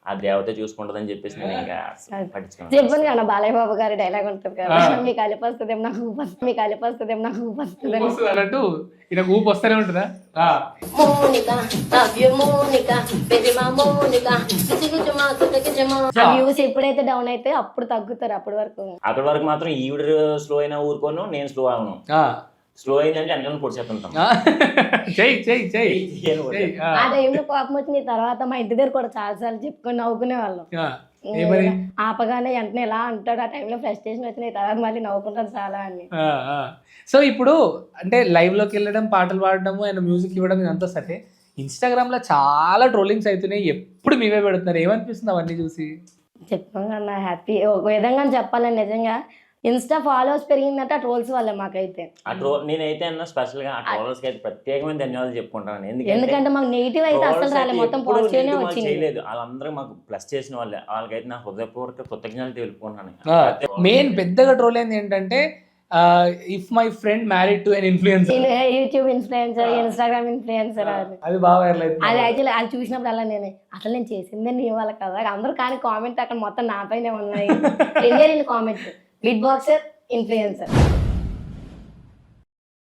ఆ దేవత చూసుకుంటదని చెప్పేసి నేను ఇంకా పట్టించుకున్నాను. చెప్పాను కదా బాలయ్య బాబు గారి డైలాగ్ ఉంటుంది కదా, మీకు అలిపి వస్తుందేమో నాకు ఊపి వస్తుంది, మీకు అలిపి వస్తుందేమో నాకు ఊపి వస్తుంది అన్నట్టు ఇలా ఊపు వస్తూనే ఉంటుందా? వ్యూస్ ఎప్పుడైతే డౌన్ అయితే అప్పుడు తగ్గుతారు, అప్పటి వరకు. అక్కడి వరకు మాత్రం ఈవిడ స్లో అయినా ఊరుకోను, నేను స్లో అవను. స్లో అయిందంటే వెనకాల పొడిచేస్తుంటాం. ఆ టైంలో కోపం వచ్చిన తర్వాత మా ఇంటి దగ్గర కూడా చాలా సార్లు చెప్పుకొని నవ్వుకునే వాళ్ళం. ఆపగానే వెంటనే ఎలా అంటాడు, ఆ టైంలో ఫ్రస్ట్రేషన్ వచ్చినాయి, తర్వాత మళ్ళీ నవ్వుకుంటాను చాలా అని. సో ఇప్పుడు అంటే లైవ్ లోకి వెళ్ళడం, పాటలు పాడడము అండ్ మ్యూజిక్ ఇవ్వడం ఇదంతా సరే, ఇన్స్టాగ్రామ్ లో చాలా ట్రోలింగ్స్ అవుతున్నాయి, ఎప్పుడు మీవే పెడుతున్నారు, ఏమనిపిస్తుంది అవన్నీ చూసి? చెప్పాను కన్నా హ్యాపీ ఒక విధంగా చెప్పాలని, నిజంగా ఇన్స్టా ఫాలోవర్స్ పెరిగిందంటే ఆ ట్రోల్స్ వల్ల మాకైతే. నేనైతే అన్న స్పెషల్ గా ఆ ట్రోలర్స్ కి అయితే ప్రత్యేకమైన ధన్యవాదాలు చెప్పుకుంటాను. ఎందుకంటే మాకు నెగిటివ్ అయితే అసలు రాలేదు, మొత్తం పాజిటివ్ నే వచ్చింది. చేయలేదు, వాళ్ళందరూ మాకు ప్లస్ చేసిన వాళ్ళే, వాళ్ళకైతే నా హృదయపూర్వక కృతజ్ఞతలు తెలుపుకుంటున్నాను. మెయిన్ పెద్దగా ట్రోల్ అయింది ఏంటంటే if my friend married to an influencer, YouTube influencer, Instagram influencer, అది బాగా వైరల్ అయింది. అది యాక్చువల్లీ అది చూసినప్పుడు అలా నేను అసలు నేను చేసిందే నీ వాళ్ళ కదా అందరూ, కానీ కామెంట్ అక్కడ మొత్తం నా పైన ఉన్నాయి. Comment big boxer influencer.